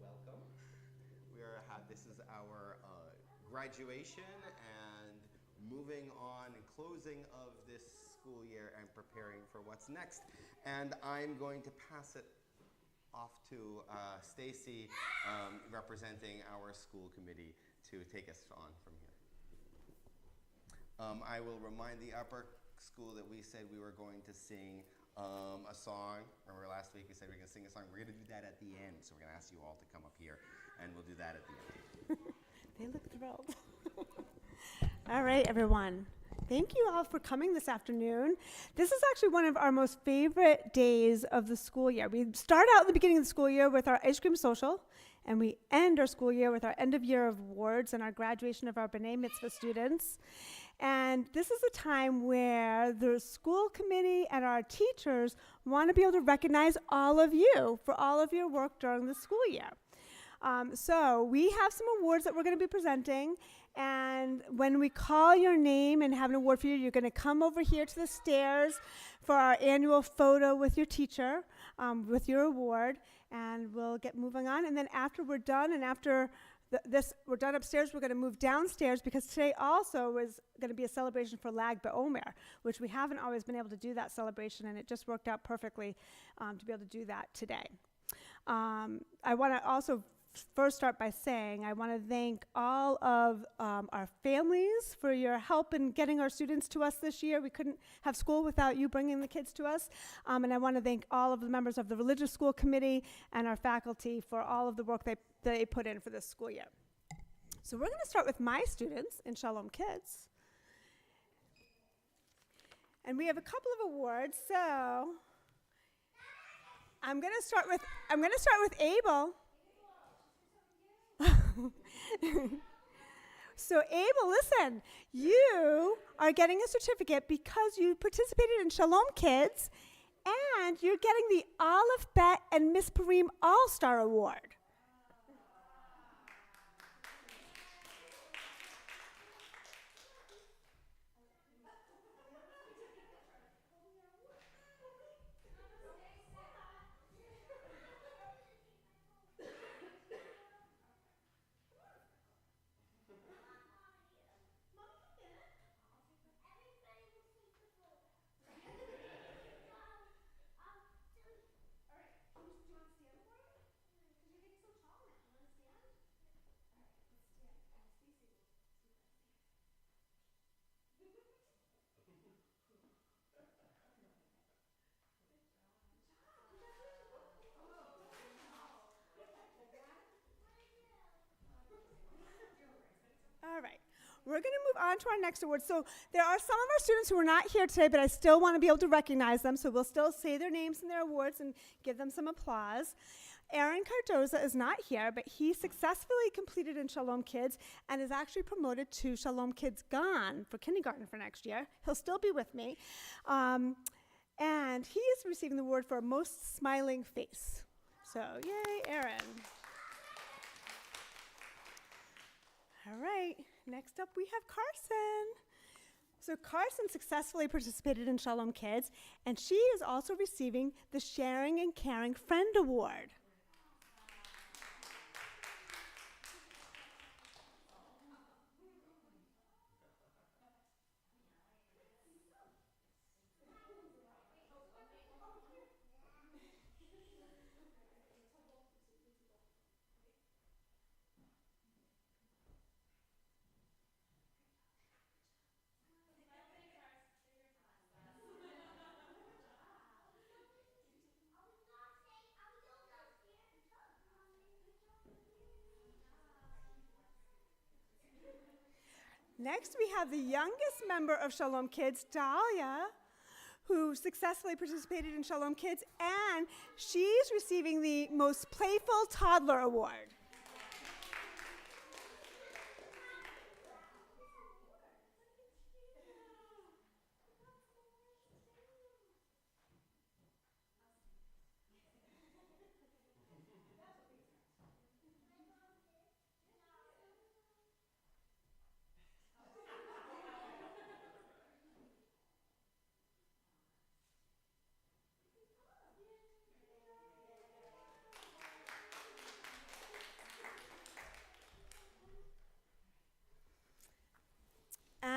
Welcome. This is our graduation and moving on and closing of this school year and preparing for what's next. And I'm going to pass it off to Stacy, representing our school committee, to take us on from here. I will remind the upper school that we said we were going to sing a song. Remember last week we said we were going to sing a song. We're going to do that at the end. So we're going to ask you all to come up here, and we'll do that at the end. They look thrilled. All right, everyone. Thank you all for coming this afternoon. This is actually one of our most favorite days of the school year. We start out at the beginning of the school year with our ice cream social, and we end our school year with our end of year awards and our graduation of our B'nai Mitzvah students. And this is a time where the school committee and our teachers want to be able to recognize all of you for all of your work during the school year. So we have some awards that we're going to be presenting, and when we call your name and have an award for you, you're going to come over here to the stairs for our annual photo with your teacher, with your award, and we'll get moving on. And then after we're done, and after we're done upstairs, we're going to move downstairs, because today also is going to be a celebration for Lag BaOmer, which we haven't always been able to do that celebration, and it just worked out perfectly to be able to do that today. I want to also first start by saying I want to thank all of our families for your help in getting our students to us this year. We couldn't have school without you bringing the kids to us. And I want to thank all of the members of the religious school committee and our faculty for all of the work they put in for this school year. So we're going to start with my students in Shalom Kids. And we have a couple of awards. So I'm going to start with Abel. So Abel, listen, you are getting a certificate because you participated in Shalom Kids, and you're getting the Olive Bet and Miss Parim All-Star Award. All right. We're going to move on to our next award. So there are some of our students who are not here today, but I still want to be able to recognize them, so we'll still say their names and their awards and give them some applause. Aaron Cardoza is not here, but he successfully completed in Shalom Kids and is actually promoted to Shalom Kids Gone for kindergarten for next year. He'll still be with me. And he is receiving the award for Most Smiling Face. So yay, Aaron. All right, next up we have Carson. So Carson successfully participated in Shalom Kids, and she is also receiving the Sharing and Caring Friend Award. Next, we have the youngest member of Shalom Kids, Dahlia, who successfully participated in Shalom Kids, and she's receiving the Most Playful Toddler Award.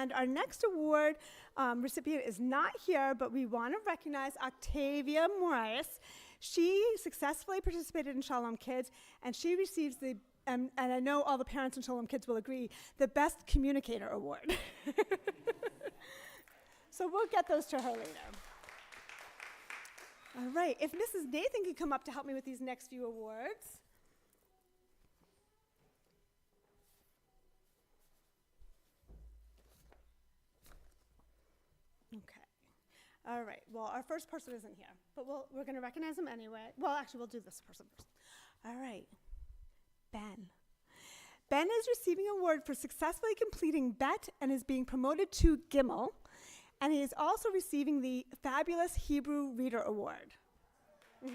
And our next award recipient is not here, but we want to recognize Octavia Moraes. She successfully participated in Shalom Kids, and she receives the, and I know all the parents in Shalom Kids will agree, the Best Communicator Award. So we'll get those to her later. All right, if Mrs. Nathan could come up to help me with these next few awards. Okay. All right, well, our first person isn't here, but we're going to recognize him anyway. Well, actually, we'll do this person first. All right, Ben. Ben is receiving an award for successfully completing BET and is being promoted to Gimel, and he is also receiving the Fabulous Hebrew Reader Award. You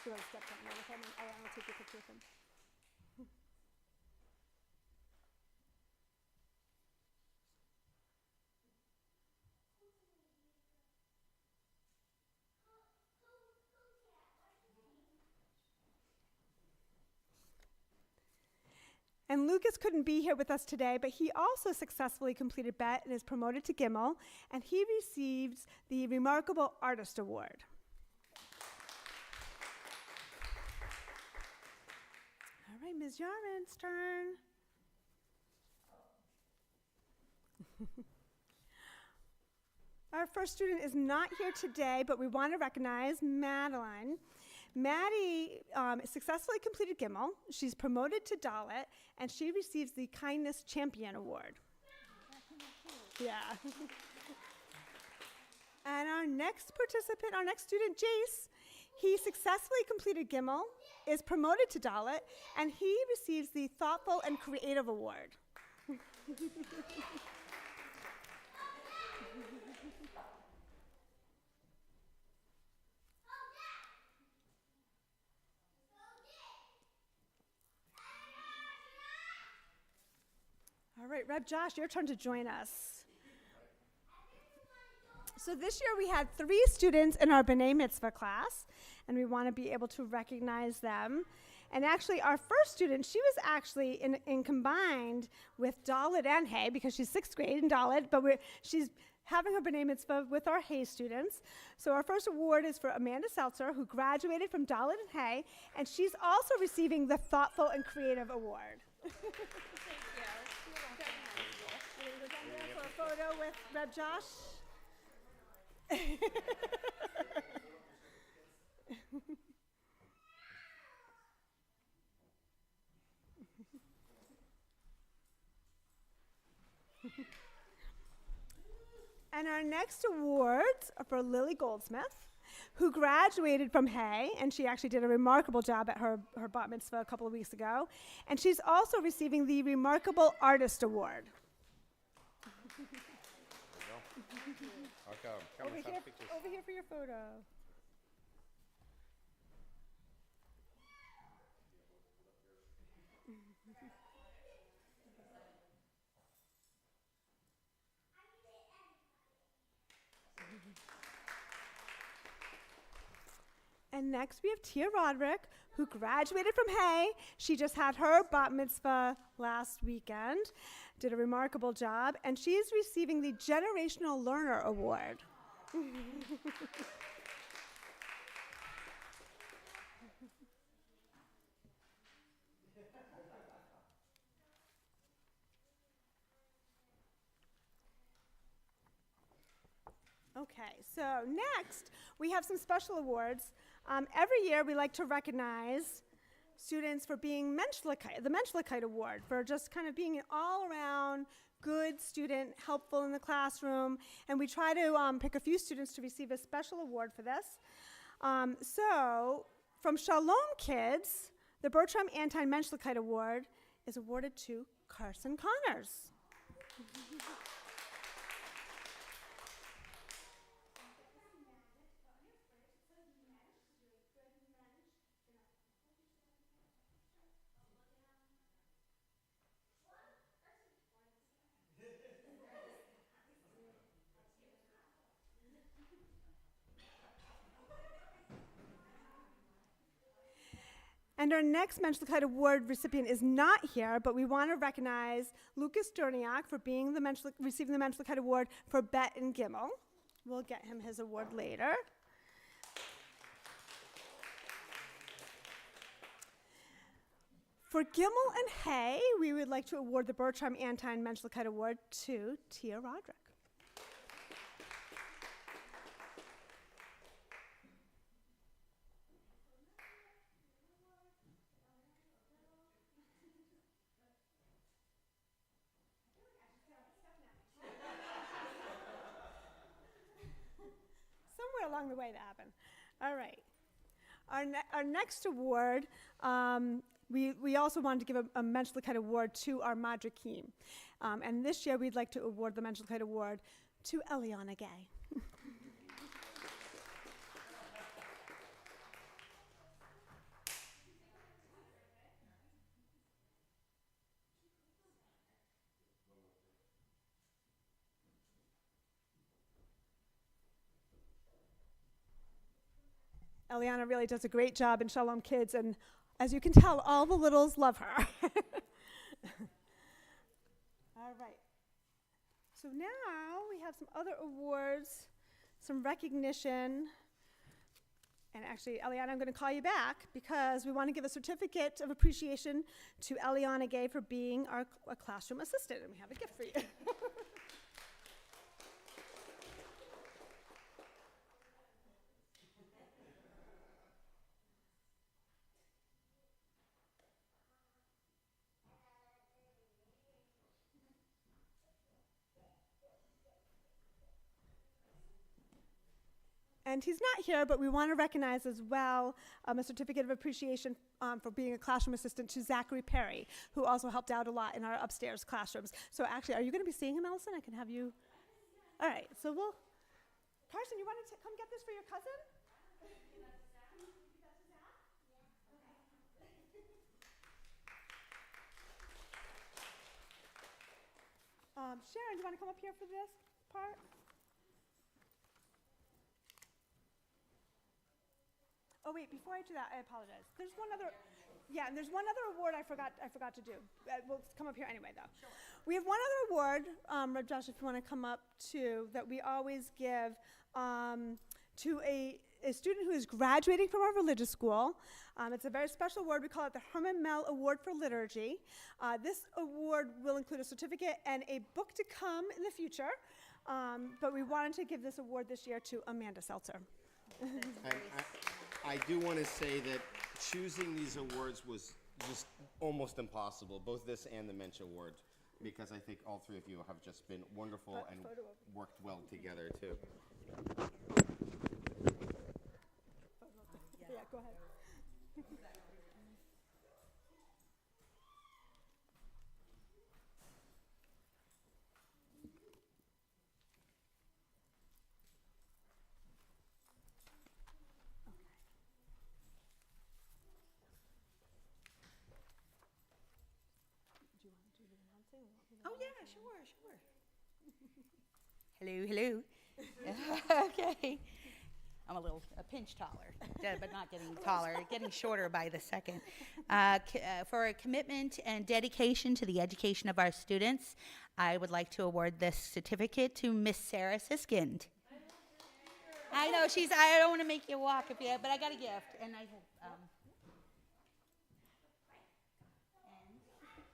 want to step down there with him? I'll take a picture with him. And Lucas couldn't be here with us today, but he also successfully completed BET and is promoted to Gimel, and he receives the Remarkable Artist Award. All right, Ms. Yaren's turn. Our first student is not here today, but we want to recognize Madeline. Maddie successfully completed Gimel. She's promoted to Dalit, and she receives the Kindness Champion Award. Yeah. And our next participant, our next student, Jace, he successfully completed Gimel, is promoted to Dalit, and he receives the Thoughtful and Creative Award. All right, Reb Josh, your turn to join us. So this year we had 3 students in our B'nai Mitzvah class, and we want to be able to recognize them. And actually, our first student, she was actually in combined with Dalit and Hay, because she's 6th grade in Dalit, but she's having her B'nai Mitzvah with our Hay students. So our first award is for Amanda Seltzer, who graduated from Dalit and Hay, and she's also receiving the Thoughtful and Creative Award. For a photo with Reb Josh. And our next awards are for Lily Goldsmith, who graduated from Hay, and she actually did a remarkable job at her bat mitzvah a couple of weeks ago. And she's also receiving the Remarkable Artist Award. Over here for your photo. And next we have Tia Roderick, who graduated from Hay. She just had her bat mitzvah last weekend, did a remarkable job, and she is receiving the Generational Learner Award. Okay, so next we have some special awards. Every year we like to recognize students for being the Menschlichkeit Award, for just kind of being an all-around good student, helpful in the classroom, and we try to pick a few students to receive a special award for this. So from Shalom Kids, the Bertram Anti-Menschlichkeit Award is awarded to Carson Connors. And our next Mensch Lichkeit Award recipient is not here, but we want to recognize Lucas Durniak for being receiving the Mensch Lichkeit Award for Bet and Gimel. We'll get him his award later. For Gimel and Hay, we would like to award the Bertram Anton Mensch Lichkeit Award to Tia Roderick. Somewhere along the way that happened. All right. Our next award, we also wanted to give a Mensch Lichkeit Award to our Madrakim. And this year we'd like to award the Mensch Lichkeit Award to Eliana Gay. Eliana really does a great job in Shalom Kids, and as you can tell, all the littles love her. All right. So now we have some other awards, some recognition. And actually, Eliana, I'm going to call you back because we want to give a certificate of appreciation to Eliana Gay for being our classroom assistant, and we have a gift for you. And he's not here, but we want to recognize as well a certificate of appreciation for being a classroom assistant to Zachary Perry, who also helped out a lot in our upstairs classrooms. So actually, are you going to be seeing him, Allison? I can have you. All right, so Carson, you want to come get this for your cousin? Sharon, do you want to come up here for this part? Oh wait, before I do that, I apologize. There's one other, and there's one other award I forgot to do. We'll come up here anyway, though. Sure. We have one other award, Reb Josh, if you want to come up too, that we always give to a student who is graduating from our religious school. It's a very special award. We call it the Herman Mell Award for Liturgy. This award will include a certificate and a book to come in the future, but we wanted to give this award this year to Amanda Seltzer. I do want to say that choosing these awards was just almost impossible, both this and the Mensch Award, because I think all three of you have just been wonderful and worked well together, too. Yeah, go ahead. Oh, yeah, sure. Hello. Okay. I'm a pinch taller, but not getting taller, getting shorter by the second. For a commitment and dedication to the education of our students, I would like to award this certificate to Miss Sarah Siskind. I know, I don't want to make you walk, but I got a gift, and I have...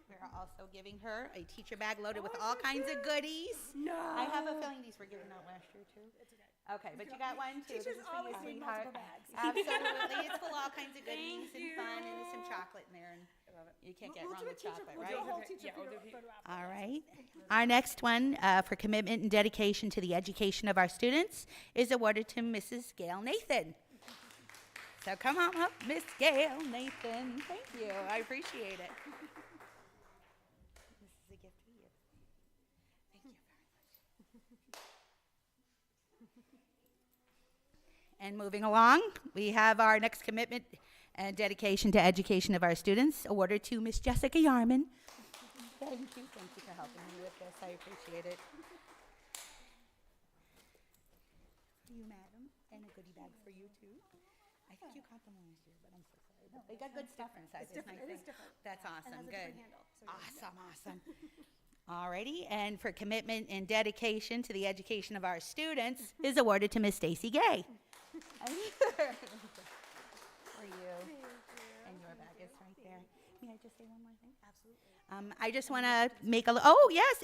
We're also giving her a teacher bag loaded with all kinds of goodies. No. I have a feeling these were given out last year, too. It's okay. Okay, but you got one, too. Teachers This is for you, always need sweetheart. multiple bags. Absolutely. It's full of all kinds of goodies and fun, and there's some chocolate in there, and you can't get wrong with chocolate, right? We'll do a whole teacher photo op. All right. Our next one for commitment and dedication to the education of our students is awarded to Mrs. Gail Nathan. So come on up, Miss Gail Nathan. Thank you. I appreciate it. This is a gift to you. Thank you very much. And moving along, we have our next commitment and dedication to education of our students awarded to Miss Jessica Yarman. Thank you for helping me with this. I appreciate it. For you, madam, and a goodie bag for you too. I think you got them last year, but I'm so sorry They got good stuff inside. It's different. It is different. That's awesome. And has a Good. different handle, so Awesome. Alrighty, and for commitment and dedication to the education of our students is awarded to Miss Stacy Gay. For you. And your bag is right there. May I just say one more thing? Absolutely. I just want to make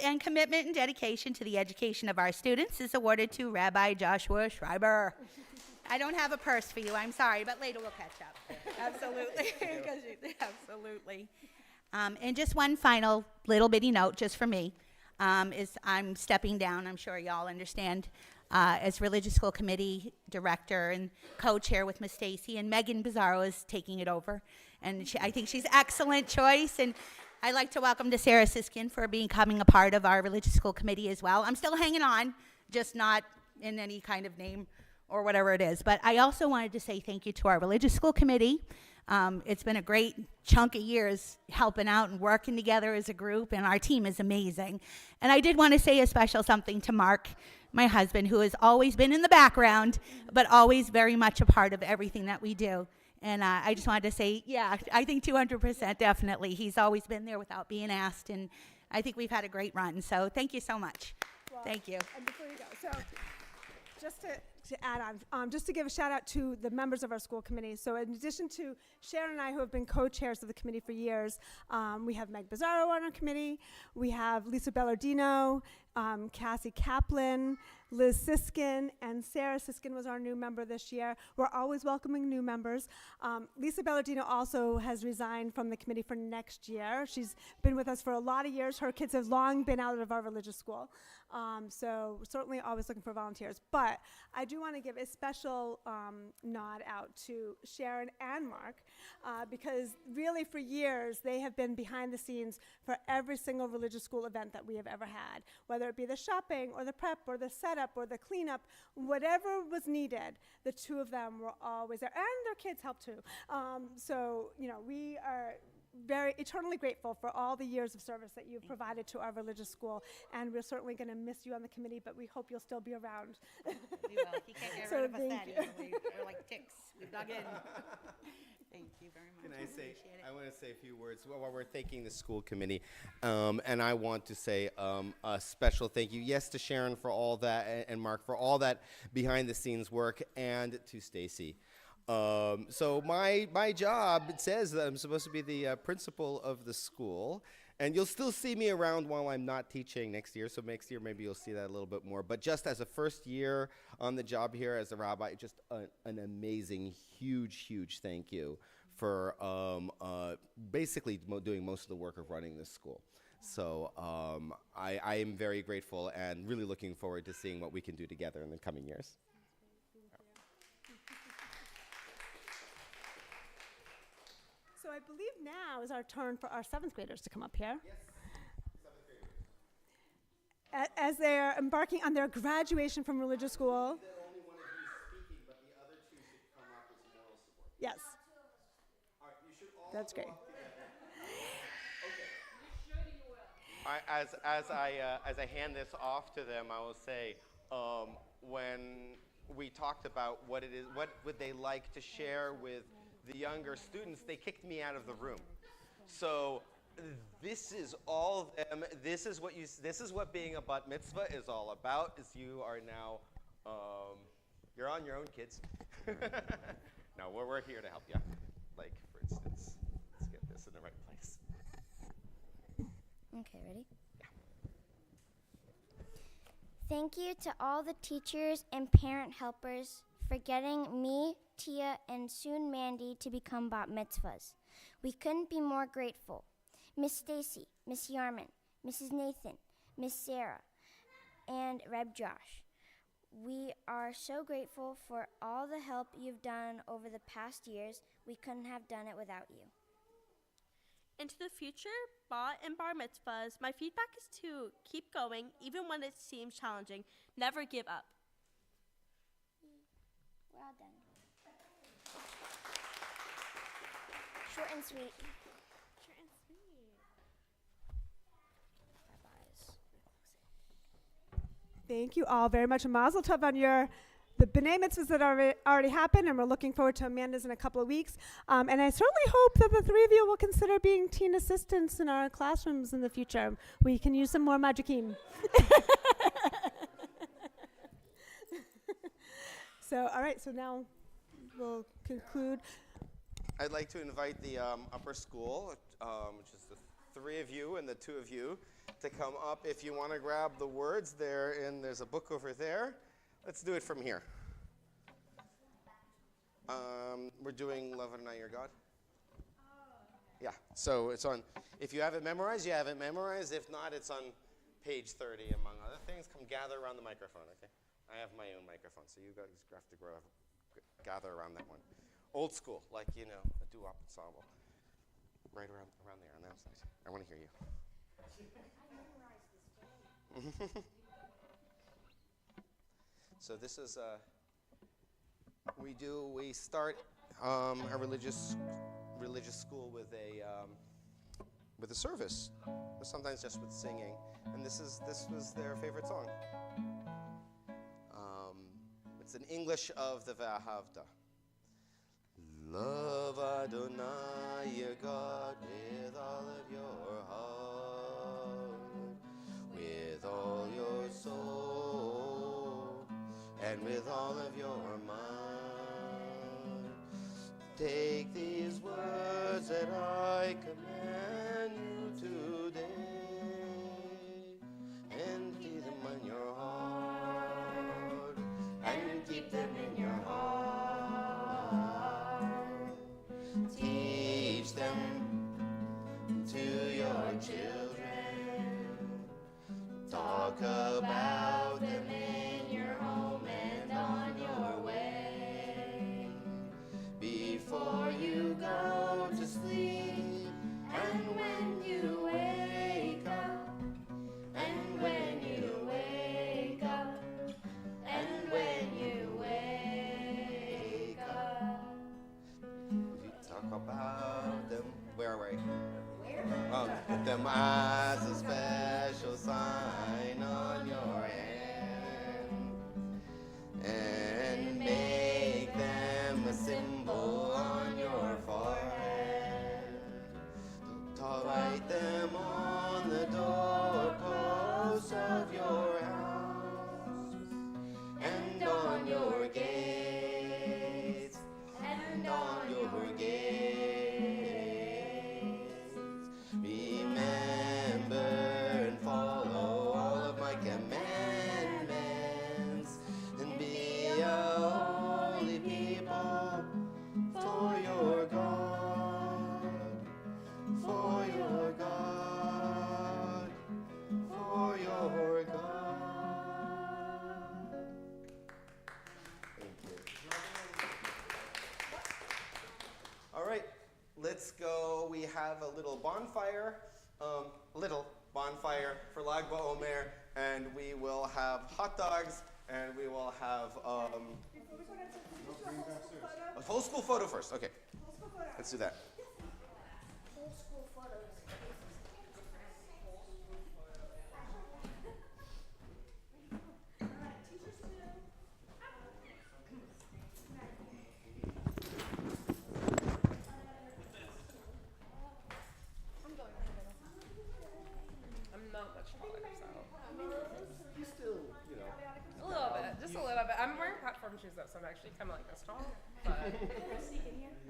and commitment and dedication to the education of our students is awarded to Rabbi Joshua Schreiber. I don't have a purse for you, I'm sorry, but later we'll catch up. Absolutely. Absolutely. And just one final little bitty note, just for me, is I'm stepping down, I'm sure y'all understand, as Religious School Committee Director and co-chair with Miss Stacy, and Megan Bizzaro is taking it over. And I think she's an excellent choice, and I'd like to welcome to Sarah Siskin for becoming a part of our Religious School Committee as well. I'm still hanging on, just not in any kind of name or whatever it is. But I also wanted to say thank you to our Religious School Committee. It's been a great chunk of years helping out and working together as a group, and our team is amazing. And I did want to say a special something to Mark, my husband, who has always been in the background, but always very much a part of everything that we do. And I just wanted to say, yeah, I think 200% definitely. He's always been there without being asked, and I think we've had a great run. So thank you so much. Well, thank you. And before you go, so just to add on, just to give a shout out to the members of our school committee. So in addition to Sharon and I, who have been co-chairs of the committee for years, we have Meg Bizzaro on our committee. We have Lisa Bellardino, Cassie Kaplan, Liz Siskin, and Sarah Siskin was our new member this year. We're always welcoming new members. Lisa Bellardino also has resigned from the committee for next year. She's been with us for a lot of years. Her kids have long been out of our religious school. So we're certainly always looking for volunteers. But I do want to give a special nod out to Sharon and Mark, because really for years they have been behind the scenes for every single religious school event that we have ever had, whether it be the shopping or the prep or the setup or the cleanup, whatever was needed, the two of them were always there, and their kids helped too. So, you know, we are very eternally grateful for all the years of service that you've provided to our religious school, and we're certainly going to miss you on the committee, but we hope you'll still be around. We will. You can't get rid of us that easily. We're like ticks. We've dug in. Thank you very much. I want to say a few words while we're thanking the school committee, and I want to say a special thank you, yes, to Sharon for all that, and Mark for all that behind the scenes work, and to Stacy. So my job, it says that I'm supposed to be the principal of the school, and you'll still see me around while I'm not teaching next year, so next year maybe you'll see that a little bit more. But just as a first year on the job here as a rabbi, just an amazing, huge thank you for basically doing most of the work of running this school. So I am very grateful and really looking forward to seeing what we can do together in the coming years. So I believe now is our turn for our 7th graders to come up here. Yes, 7th graders. As they're embarking on their graduation from religious school. The only one of you speaking, but the other two should come up as moral support. Yes, All right, you should all that's go great. up together. Okay. As I hand this off to them, I will say, when we talked about what would they like to share with the younger students, they kicked me out of the room. So this is all them. This is what being a bat mitzvah is all about. Is you are now, you're on your own, kids. No, we're here to help you. Like, for instance, let's get this in the right place. Okay, ready? Yeah. Thank you to all the teachers and parent helpers for getting me, Tia, and soon Mandy to become bat mitzvahs. We couldn't be more grateful. Miss Stacy, Miss Yarman, Mrs. Nathan, Miss Sarah, and Reb Josh. We are so grateful for all the help you've done over the past years. We couldn't have done it without you. Into the future, bat and bar mitzvahs, my feedback is to keep going, even when it seems challenging. Never give up. We're all done. Short and sweet. Short and sweet. Thank you all very much. Mazel tov on the B'nai Mitzvahs that already happened, and we're looking forward to Amanda's in a couple of weeks. And I certainly hope that the three of you will consider being teen assistants in our classrooms in the future. We can use some more Majikim. So, all right, so now we'll conclude. I'd like to invite the upper school, which is the three of you and the two of you, to come up. If you want to grab the words there, and there's a book over there. Let's do it from here. We're doing Love Adonai Your God. Yeah, so it's on. If you have it memorized, you have it memorized. If not, it's on page 30, among other things. Come gather around the microphone, okay? I have my own microphone, so you guys have to gather around that one. Old school, like, you know, a doo-wop ensemble. Right around there on the outside. I want to hear you. So this is, we start a religious school with a service, or sometimes just with singing. And this was their favorite song. It's an English of the Vahavda. Love Adonai your God with all of your heart, with all your soul, and with all of your mind. Take these words that I command you today, and keep them in your heart, and keep them in your heart. Teach them to your children. Talk about them in your home and on your way. Before you go to sleep, and when you wake up, and when you wake up, and when you wake up. You talk about them. Where are we? Put them as a special sign on your hand, and make them a symbol on your forehead. Write them on the doorposts of your house, and on your gates, and on your gates. Remember and follow all of my commandments, and be a holy people for your God, for your God, for your God. Thank you. All right, let's go. We have a little bonfire for Lag BaOmer, and we will have hot dogs, and we will have a whole school photo first. Okay, let's do that. Whole school photos. I'm not much taller, so. You still, you know. A little bit, just a little bit. I'm wearing platform shoes though, so I'm actually kind of like this tall. But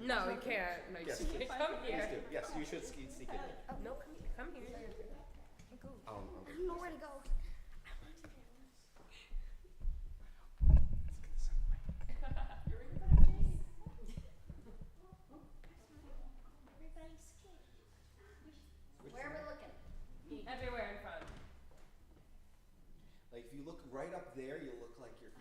no, you can't. No, you Yes. can't come here. Yes, you should sneak in. No, come here. I don't know where to go. Where are we looking? Everywhere in front. Like if you look right up there, you'll look like you're